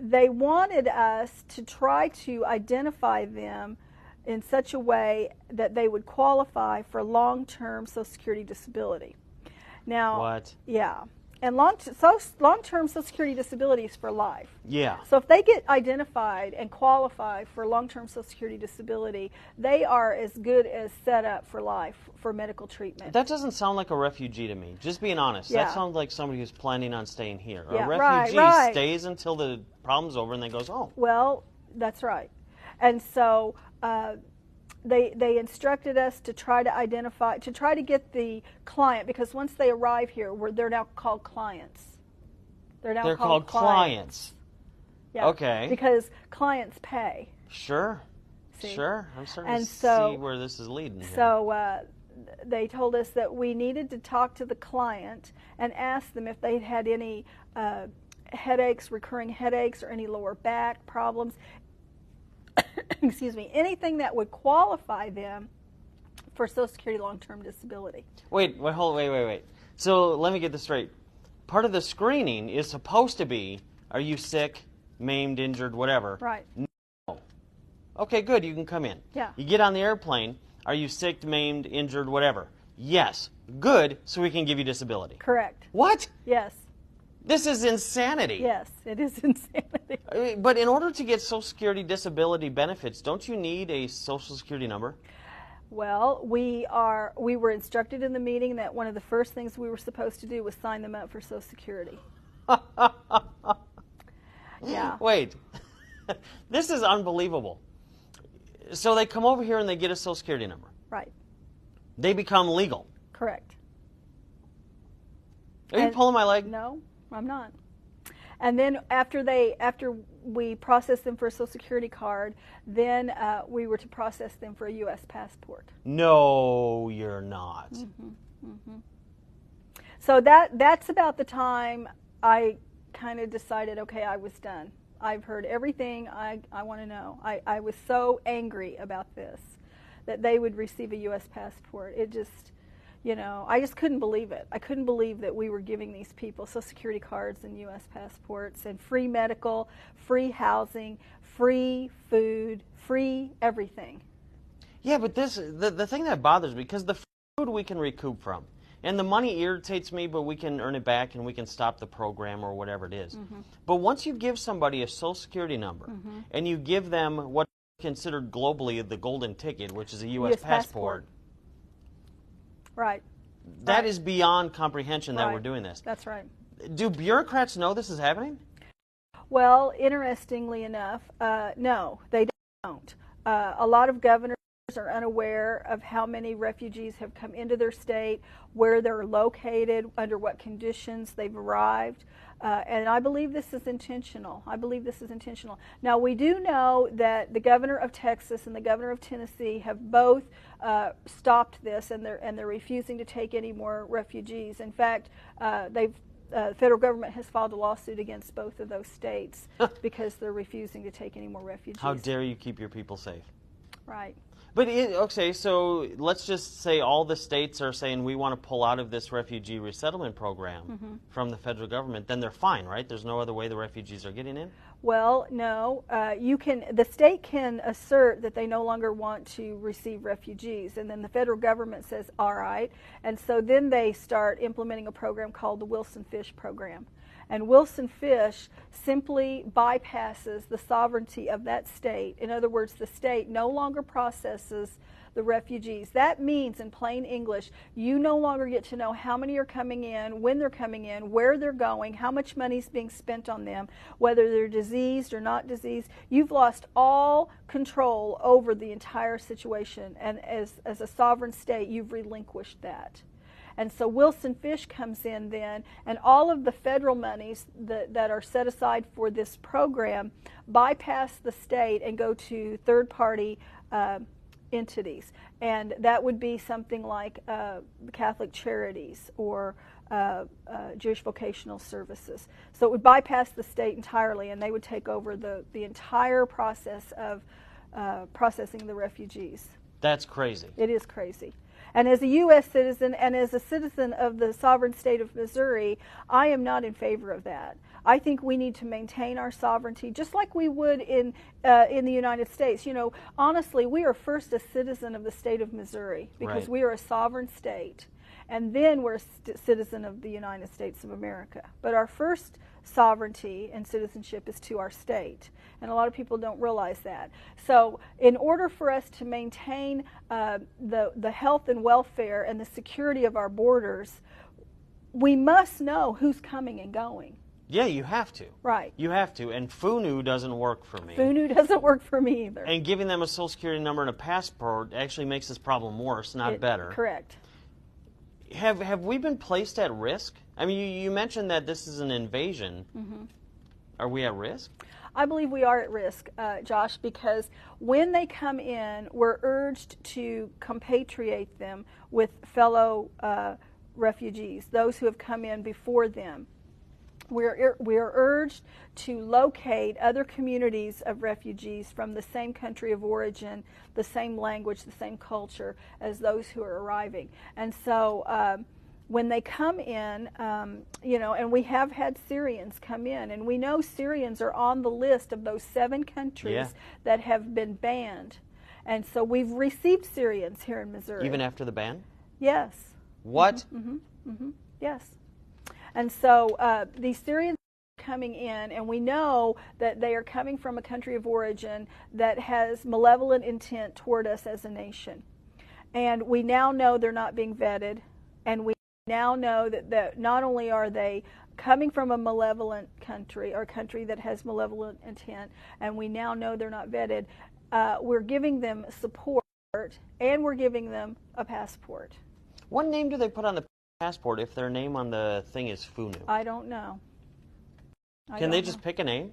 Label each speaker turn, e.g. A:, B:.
A: they wanted us to try to identify them in such a way that they would qualify for long-term Social Security disability. Now,
B: what?
A: Yeah. And long-term Social Security disability is for life.
B: Yeah.
A: So if they get identified and qualify for long-term Social Security disability, they are as good as set up for life for medical treatment.
B: That doesn't sound like a refugee to me. Just being honest.
A: Yeah.
B: That sounds like somebody who's planning on staying here.
A: Yeah,
B: A refugee
A: right.
B: stays until the problem's over and then goes home.
A: Well, that's right. And so they instructed us to try to identify, to try to get the client, because once they arrive here, they're now called clients.
B: They're called clients.
A: Yeah.
B: Okay.
A: Because clients pay.
B: Sure.
A: See?
B: Sure. I'm starting to
A: so,
B: see where this is leading here.
A: So they told us that we needed to talk to the client and ask them if they had any headaches, recurring headaches, or any lower back problems. Excuse me, anything that would qualify them for Social Security long-term disability.
B: Wait. So let me get this straight. Part of the screening is supposed to be, are you sick, maimed, injured, whatever?
A: Right.
B: No. Okay, good, you can come in.
A: Yeah.
B: You get on the airplane, are you sick, maimed, injured, whatever? Yes. Good, so we can give you disability.
A: Correct.
B: What?
A: Yes.
B: This is insanity.
A: Yes, it is insanity.
B: But in order to get Social Security disability benefits, don't you need a Social Security number?
A: Well, we were instructed in the meeting that one of the first things we were supposed to do was sign them up for Social Security. Yeah.
B: Wait. This is unbelievable. So they come over here and they get a Social Security number.
A: Right.
B: They become legal.
A: Correct.
B: Are you pulling my leg?
A: No, I'm not. And then after we processed them for a Social Security card, then we were to process them for a U.S. passport.
B: No, you're not.
A: Mm-hmm. Mm-hmm. So that's about the time I kind of decided, okay, I was done. I've heard everything I want to know. I was so angry about this, that they would receive a U.S. passport. It just, I just couldn't believe it. I couldn't believe that we were giving these people Social Security cards and U.S. passports and free medical, free housing, free food, free everything.
B: Yeah, but the thing that bothers me, because the food we can recoup from, and the money irritates me, but we can earn it back and we can stop the program or whatever it is. Mm-hmm. But once you give somebody a Social Security number, mm-hmm. and you give them what's considered globally the golden ticket, which is a U.S. passport.
A: Right.
B: That is beyond comprehension that we're doing this.
A: That's right.
B: Do bureaucrats know this is happening?
A: Well, interestingly enough, no, they don't. A lot of governors are unaware of how many refugees have come into their state, where they're located, under what conditions they've arrived. And I believe this is intentional. Now, we do know that the governor of Texas and the governor of Tennessee have both stopped this, and they're refusing to take any more refugees. In fact, the federal government has filed a lawsuit against both of those states because they're refusing to take any more refugees.
B: How dare you keep your people safe?
A: Right.
B: But, okay, so let's just say all the states are saying we want to pull out of this refugee resettlement program mm-hmm. from the federal government. Then they're fine, right? There's no other way the refugees are getting in?
A: Well, no. The state can assert that they no longer want to receive refugees, and then the federal government says, all right. And so then they start implementing a program called the Wilson Fish program. And Wilson Fish simply bypasses the sovereignty of that state. In other words, the state no longer processes the refugees. That means, in plain English, you no longer get to know how many are coming in, when they're coming in, where they're going, how much money is being spent on them, whether they're diseased or not diseased. You've lost all control over the entire situation, and as a sovereign state, you've relinquished that. And so Wilson Fish comes in then, and all of the federal monies that are set aside for this program bypass the state and go to third-party entities. And that would be something like Catholic Charities or Jewish Vocational Services. So it would bypass the state entirely, and they would take over the entire process of processing the refugees.
B: That's crazy.
A: It is crazy. And as a U.S. citizen and as a citizen of the sovereign state of Missouri, I am not in favor of that. I think we need to maintain our sovereignty, just like we would in the United States. You know, honestly, we are first a citizen of the state of Missouri because
B: Right.
A: we are a sovereign state, and then we're a citizen of the United States of America. But our first sovereignty and citizenship is to our state, and a lot of people don't realize that. So in order for us to maintain the health and welfare and the security of our borders, we must know who's coming and going.
B: Yeah, you have to.
A: Right.
B: You have to. And FUNU doesn't work for me.
A: FUNU doesn't work for me either.
B: And giving them a Social Security number and a passport actually makes this problem worse, not better.
A: Correct.
B: Have we been placed at risk? I mean, you mentioned that this is an invasion.
A: Mm-hmm.
B: Are we at risk?
A: I believe we are at risk, Josh, because when they come in, we're urged to compatriate them with fellow refugees, those who have come in before them. We are urged to locate other communities of refugees from the same country of origin, the same language, the same culture as those who are arriving. And so when they come in, you know, and we have had Syrians come in, and we know Syrians are on the list of those 7 countries that have been banned. And so we've received Syrians here in Missouri.
B: Even after the ban?
A: Yes.
B: What?
A: Yes. And so these Syrians are coming in, and we know that they are coming from a country of origin that has malevolent intent toward us as a nation. And we now know they're not being vetted, and we now know that not only are they coming from a malevolent country, or a country that has malevolent intent, and we now know they're not vetted, we're giving them support, and we're giving them a passport.
B: What name do they put on the passport if their name on the thing is FUNU?
A: I don't know.
B: Can they just pick a name?